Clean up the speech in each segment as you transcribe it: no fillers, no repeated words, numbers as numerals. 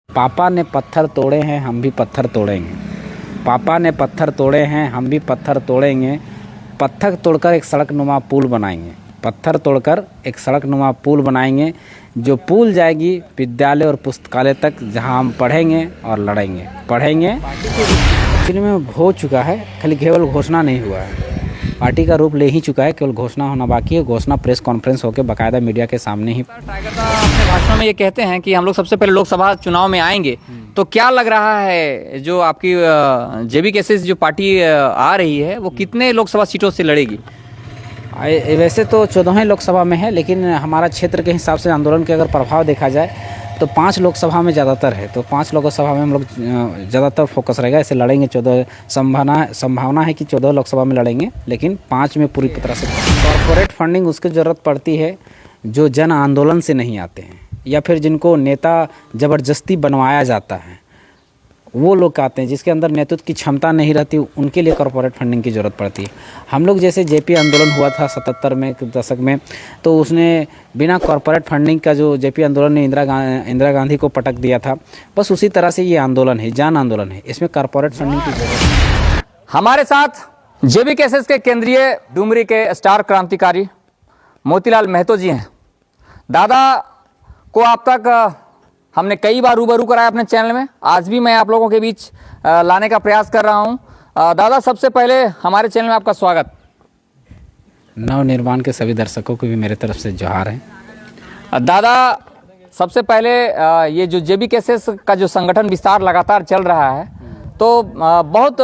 पापा ने पत्थर तोड़े हैं, हम भी पत्थर तोड़ेंगे। पापा ने पत्थर तोड़े हैं, हम भी पत्थर तोड़ेंगे। पत्थर तोड़कर एक सड़क नुमा पुल बनाएंगे। पत्थर तोड़कर एक सड़क नुमा पुल बनाएंगे। जो पुल जाएगी विद्यालय और पुस्तकालय तक, जहां हम पढ़ेंगे और लड़ेंगे। एक्चुअली में हो चुका है, खाली केवल घोषणा नहीं हुआ है। पार्टी का रूप ले ही चुका है, केवल घोषणा होना बाकी है। घोषणा प्रेस कॉन्फ्रेंस होकर बाकायदा मीडिया के सामने ही। टाइगर साहब अपने भाषणों में ये कहते हैं कि हम लोग सबसे पहले लोकसभा चुनाव में आएंगे, तो क्या लग रहा है जो आपकी जेबी केसेस जो पार्टी आ रही है वो कितने लोकसभा सीटों से लड़ेगी? वैसे तो 14 लोकसभा में है, लेकिन हमारा क्षेत्र के हिसाब से आंदोलन के अगर प्रभाव देखा जाए तो 5 लोकसभा में ज़्यादातर है। तो 5 लोकसभा में हम लोग ज़्यादातर फोकस रहेगा। ऐसे लड़ेंगे 14, संभावना है कि 14 लोकसभा में लड़ेंगे, लेकिन 5 में पूरी तरह से। कॉरपोरेट फंडिंग उसकी ज़रूरत पड़ती है जो जन आंदोलन से नहीं आते हैं, या फिर जिनको नेता ज़बरदस्ती बनवाया जाता है, वो लोग आते हैं जिसके अंदर नेतृत्व की क्षमता नहीं रहती, उनके लिए कॉरपोरेट फंडिंग की ज़रूरत पड़ती है। हम लोग जैसे जेपी आंदोलन हुआ था 77 में दशक में, तो उसने बिना कॉरपोरेट फंडिंग का जो जेपी आंदोलन ने इंदिरा गांधी को पटक दिया था, बस उसी तरह से ये आंदोलन है, जन आंदोलन है। इसमें कॉरपोरेट फंडिंग की ज़रूरत है। हमारे साथ जेबी केसेस के केंद्रीय डुमरी के स्टार क्रांतिकारी मोतीलाल महतो जी हैं। दादा को आप तक हमने कई बार रूबरू कराया अपने चैनल में, आज भी मैं आप लोगों के बीच लाने का प्रयास कर रहा हूं। दादा, सबसे पहले हमारे चैनल में आपका स्वागत। नवनिर्माण के सभी दर्शकों को भी मेरे तरफ से जोहार है। दादा, सबसे पहले ये जो जेबी केसेस का जो संगठन विस्तार लगातार चल रहा है, तो बहुत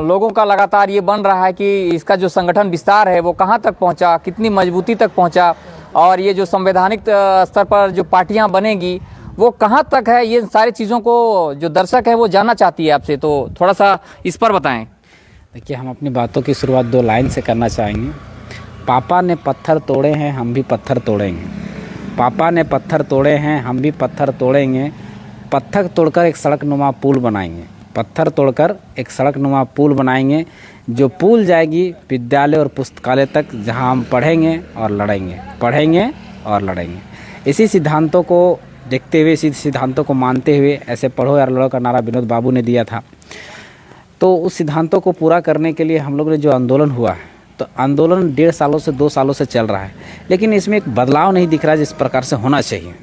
लोगों का लगातार ये बन रहा है कि इसका जो संगठन विस्तार है वो कहाँ तक पहुँचा, कितनी मजबूती तक पहुँचा, और ये जो संवैधानिक स्तर पर जो पार्टियाँ बनेगी वो कहाँ तक है। ये सारी चीज़ों को जो दर्शक है वो जानना चाहती है आपसे, तो थोड़ा सा इस पर बताएं। देखिए, हम अपनी बातों की शुरुआत 2 लाइन से करना चाहेंगे। पापा ने पत्थर तोड़े हैं, हम भी पत्थर तोड़ेंगे। पापा ने पत्थर तोड़े हैं, हम भी पत्थर तोड़ेंगे। पत्थर तोड़कर एक सड़क नुमा पुल बनाएंगे। पत्थर तोड़कर एक सड़क नुमा पुल बनाएंगे। जो पुल जाएगी विद्यालय और पुस्तकालय तक, जहां हम पढ़ेंगे और लड़ेंगे। इसी सिद्धांतों को देखते हुए, इसी सिद्धांतों को मानते हुए, ऐसे पढ़ो या लड़ो का नारा विनोद बाबू ने दिया था। तो उस सिद्धांतों को पूरा करने के लिए हम लोग ने जो आंदोलन हुआ है, तो आंदोलन 1.5 सालों से 2 सालों से चल रहा है, लेकिन इसमें एक बदलाव नहीं दिख रहा है जिस प्रकार से होना चाहिए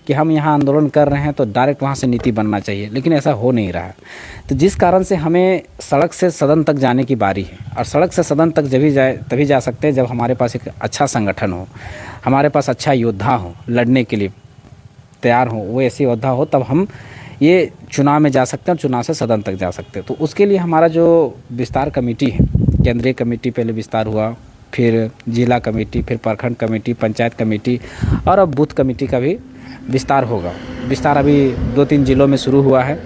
कि हम यहाँ आंदोलन कर रहे हैं तो डायरेक्ट वहाँ से नीति बनना चाहिए, लेकिन ऐसा हो नहीं रहा है। तो जिस कारण से हमें सड़क से सदन तक जाने की बारी है, और सड़क से सदन तक तभी जा सकते हैं जब हमारे पास एक अच्छा संगठन हो, हमारे पास अच्छा योद्धा हो, लड़ने के लिए तैयार हो, वो ऐसी योद्धा हो, तब हम ये चुनाव में जा सकते हैं और चुनाव से सदन तक जा सकते हैं। तो उसके लिए हमारा जो विस्तार कमेटी है, केंद्रीय कमेटी पहले विस्तार हुआ, फिर जिला कमेटी, फिर प्रखंड कमेटी, पंचायत कमेटी, और अब बूथ कमेटी का भी विस्तार होगा। विस्तार अभी 2-3 जिलों में शुरू हुआ है,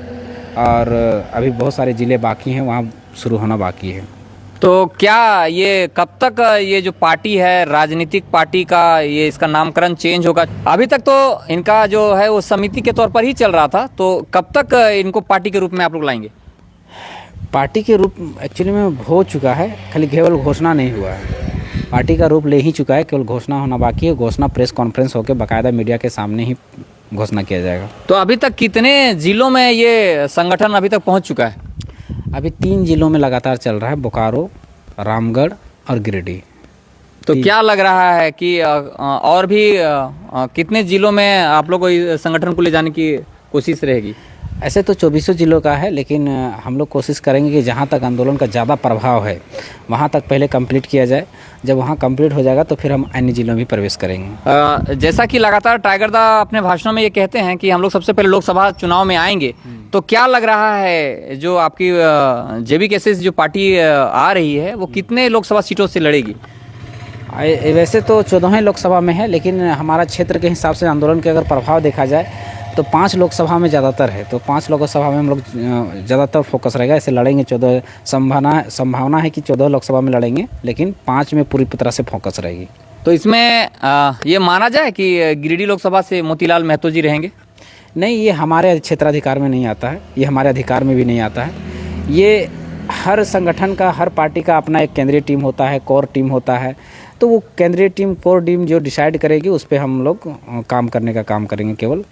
और अभी बहुत सारे ज़िले बाकी हैं, वहाँ शुरू होना बाकी है। तो क्या ये कब तक ये जो पार्टी है, राजनीतिक पार्टी का, ये इसका नामकरण चेंज होगा? अभी तक तो इनका जो है वो समिति के तौर पर ही चल रहा था, तो कब तक इनको पार्टी के रूप में आप लोग लाएंगे? पार्टी के रूप एक्चुअली में हो चुका है, खाली केवल घोषणा नहीं हुआ है। पार्टी का रूप ले ही चुका है, केवल घोषणा होना बाकी है। घोषणा प्रेस कॉन्फ्रेंस होकर बाकायदा मीडिया के सामने ही घोषणा किया जाएगा। तो अभी तक कितने जिलों में ये संगठन अभी तक पहुँच चुका है? अभी 3 जिलों में लगातार चल रहा है, बोकारो, रामगढ़ और गिरिडीह। तो क्या लग रहा है कि और भी कितने जिलों में आप लोग को संगठन को ले जाने की कोशिश रहेगी? ऐसे तो 24 जिलों का है, लेकिन हम लोग कोशिश करेंगे कि जहाँ तक आंदोलन का ज़्यादा प्रभाव है वहाँ तक पहले कंप्लीट किया जाए। जब वहाँ कंप्लीट हो जाएगा तो फिर हम अन्य जिलों में प्रवेश करेंगे। जैसा कि लगातार टाइगर दा अपने भाषणों में ये कहते हैं कि हम लोग सबसे पहले लोकसभा चुनाव में आएंगे, तो क्या लग रहा है जो आपकी जेबी केसेस जो पार्टी आ रही है वो कितने लोकसभा सीटों से लड़ेगी? वैसे तो 14 लोकसभा में है, लेकिन हमारा क्षेत्र के हिसाब से आंदोलन के अगर प्रभाव देखा जाए तो 5 लोकसभा में ज़्यादातर है। तो 5 लोकसभा में हम लोग ज़्यादातर फोकस रहेगा। ऐसे लड़ेंगे 14, संभावना है कि 14 लोकसभा में लड़ेंगे, लेकिन 5 में पूरी तरह से फोकस रहेगी। तो इसमें ये माना जाए कि गिरिडीह लोकसभा से मोतीलाल महतो जी रहेंगे? नहीं, ये हमारे क्षेत्राधिकार में नहीं आता है, ये हमारे अधिकार में भी नहीं आता है। ये हर संगठन का, हर पार्टी का अपना एक केंद्रीय टीम होता है, कोर टीम होता है, तो वो केंद्रीय टीम कोर टीम जो डिसाइड करेगी उस पर हम लोग काम करने का काम करेंगे केवल।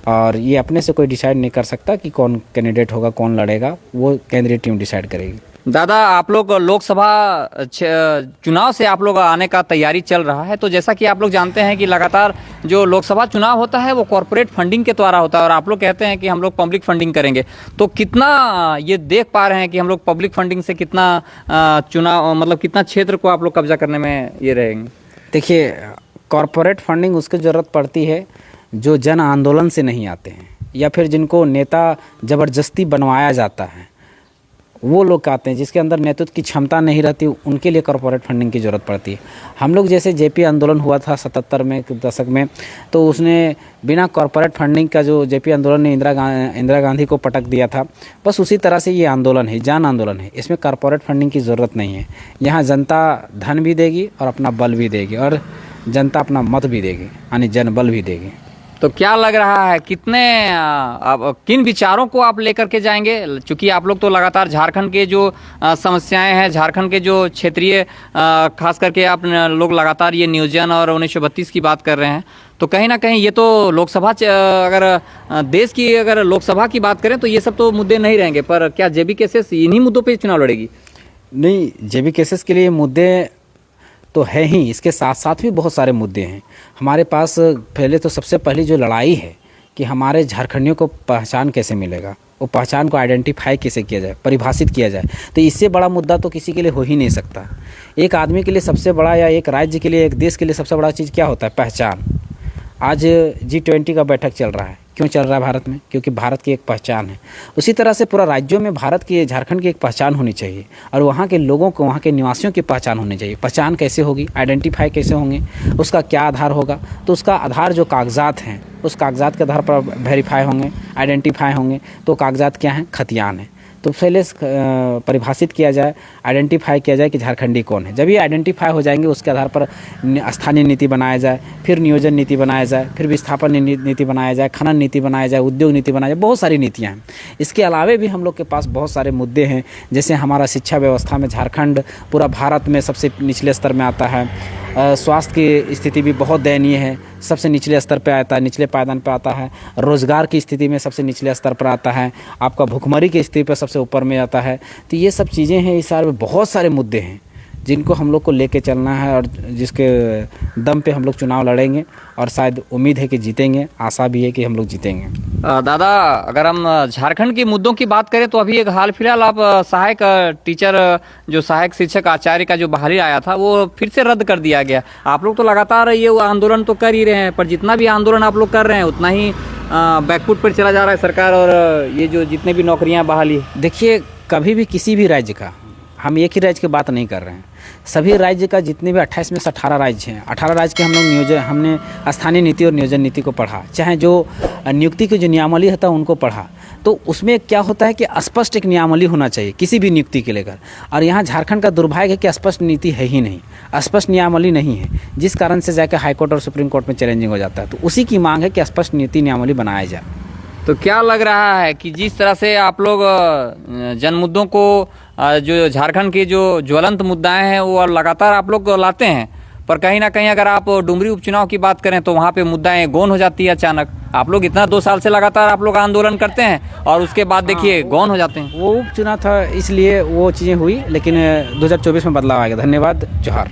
और ये अपने से कोई डिसाइड नहीं कर सकता कि कौन कैंडिडेट होगा, कौन लड़ेगा, वो केंद्रीय टीम डिसाइड करेगी। दादा, आप लोग लोकसभा चुनाव से आप लोग आने का तैयारी चल रहा है, तो जैसा कि आप लोग जानते हैं कि लगातार जो लोकसभा चुनाव होता है वो कॉरपोरेट फंडिंग के द्वारा होता है, और आप लोग कहते हैं कि हम लोग पब्लिक फंडिंग करेंगे। तो कितना ये देख पा रहे हैं कि हम लोग पब्लिक फंडिंग से कितना चुनाव, मतलब कितना क्षेत्र को आप लोग कब्जा करने में ये रहेंगे? देखिए, कॉरपोरेट फंडिंग उसकी ज़रूरत पड़ती है जो जन आंदोलन से नहीं आते हैं, या फिर जिनको नेता ज़बरदस्ती बनवाया जाता है, वो लोग आते हैं जिसके अंदर नेतृत्व की क्षमता नहीं रहती, उनके लिए कॉरपोरेट फंडिंग की ज़रूरत पड़ती है। हम लोग जैसे जेपी आंदोलन हुआ था 77 में दशक में, तो उसने बिना कॉरपोरेट फंडिंग का जो जेपी आंदोलन ने इंदिरा गांधी को पटक दिया था, बस उसी तरह से ये आंदोलन है, जन आंदोलन है। इसमें कॉरपोरेट फंडिंग की ज़रूरत नहीं है। यहाँ जनता धन भी देगी और अपना बल भी देगी, और जनता अपना मत भी देगी, यानी जनबल भी देगी। तो क्या लग रहा है, कितने आप किन विचारों को आप लेकर के जाएंगे? चूंकि आप लोग तो लगातार झारखंड के जो समस्याएं हैं, झारखंड के जो क्षेत्रीय खास करके आप लोग लगातार ये नियोजन और 1932 की बात कर रहे हैं, तो कहीं ना कहीं ये तो लोकसभा अगर देश की अगर लोकसभा की बात करें तो ये सब तो मुद्दे नहीं रहेंगे, पर क्या जेबी केसेस इन्हीं मुद्दों पर चुनाव लड़ेगी? नहीं, जेबी केसेस के लिए मुद्दे तो है ही, इसके साथ साथ भी बहुत सारे मुद्दे हैं हमारे पास। पहले तो सबसे पहली जो लड़ाई है कि हमारे झारखंडियों को पहचान कैसे मिलेगा, वो पहचान को आइडेंटिफाई कैसे किया जाए, परिभाषित किया जाए। तो इससे बड़ा मुद्दा तो किसी के लिए हो ही नहीं सकता। एक आदमी के लिए सबसे बड़ा, या एक राज्य के लिए, एक देश के लिए सबसे बड़ा चीज़ क्या होता है? पहचान। आज G20 का बैठक चल रहा है, क्यों चल रहा है भारत में? क्योंकि भारत की एक पहचान है। उसी तरह से पूरा राज्यों में भारत की, झारखंड की एक पहचान होनी चाहिए, और वहाँ के लोगों को, वहाँ के निवासियों की पहचान होनी चाहिए। पहचान कैसे होगी, आइडेंटिफाई कैसे होंगे, उसका क्या आधार होगा? तो उसका आधार जो कागजात हैं, उस कागजात के आधार पर वेरीफाई होंगे, आइडेंटिफाई होंगे। तो कागजात क्या हैं? खतियान है। तो पहले परिभाषित किया जाए, आइडेंटिफाई किया जाए कि झारखंडी कौन है। जब ये आइडेंटिफाई हो जाएंगे, उसके आधार पर स्थानीय नीति बनाया जाए, फिर नियोजन नीति बनाया जाए, फिर विस्थापन नीति बनाया जाए, खनन नीति बनाया जाए, उद्योग नीति बनाया जाए। बहुत सारी नीतियाँ हैं। इसके अलावे भी हम लोग के पास बहुत सारे मुद्दे हैं, जैसे हमारा शिक्षा व्यवस्था में झारखंड पूरा भारत में सबसे निचले स्तर में आता है। स्वास्थ्य की स्थिति भी बहुत दयनीय है, सबसे निचले स्तर पे आता है, निचले पायदान पे आता है। रोज़गार की स्थिति में सबसे निचले स्तर पर आता है। आपका भुखमरी की स्थिति पर सबसे ऊपर में आता है। तो ये सब चीज़ें हैं, इस सारे में बहुत सारे मुद्दे हैं जिनको हम लोग को लेके चलना है, और जिसके दम पे हम लोग चुनाव लड़ेंगे, और शायद उम्मीद है कि जीतेंगे, आशा भी है कि हम लोग जीतेंगे। दादा, अगर हम झारखंड के मुद्दों की बात करें तो अभी एक हाल फिलहाल आप सहायक टीचर, जो सहायक शिक्षक आचार्य का जो बहाली आया था, वो फिर से रद्द कर दिया गया। आप लोग तो लगातार ये आंदोलन तो कर ही रहे हैं, पर जितना भी आंदोलन आप लोग कर रहे हैं उतना ही बैकफुट पर चला जा रहा है सरकार, और ये जो जितने भी नौकरियाँ बहाली। देखिए, कभी भी किसी भी राज्य का, हम एक ही राज्य की बात नहीं कर रहे हैं, सभी राज्य का, जितने भी 28 में से 18 राज्य हैं, 18 राज्य के हम लोग हमने स्थानीय नीति और नियोजन नीति को पढ़ा, चाहे जो नियुक्ति की जो नियमावली होता है उनको पढ़ा। तो उसमें क्या होता है कि स्पष्ट एक नियमावली होना चाहिए किसी भी नियुक्ति के लेकर, और यहाँ झारखंड का दुर्भाग्य है कि स्पष्ट नीति है ही नहीं, स्पष्ट नियमावली नहीं है, जिस कारण से जाकर हाईकोर्ट और सुप्रीम कोर्ट में चैलेंजिंग हो जाता है। तो उसी की मांग है कि स्पष्ट नीति नियमावली बनाया जाए। तो क्या लग रहा है कि जिस तरह से आप लोग जन मुद्दों को, जो झारखंड के जो ज्वलंत मुद्दाएं हैं वो लगातार आप लोग लाते हैं, पर कहीं ना कहीं अगर आप डुमरी उपचुनाव की बात करें तो वहाँ पे मुद्दाएं गौन हो जाती है अचानक। आप लोग इतना 2 साल से लगातार आप लोग आंदोलन करते हैं, और उसके बाद देखिए गौन हो जाते हैं। वो उपचुनाव था, इसलिए वो चीज़ें हुई, लेकिन 2024 में बदलाव आएगा। धन्यवाद, जोहार।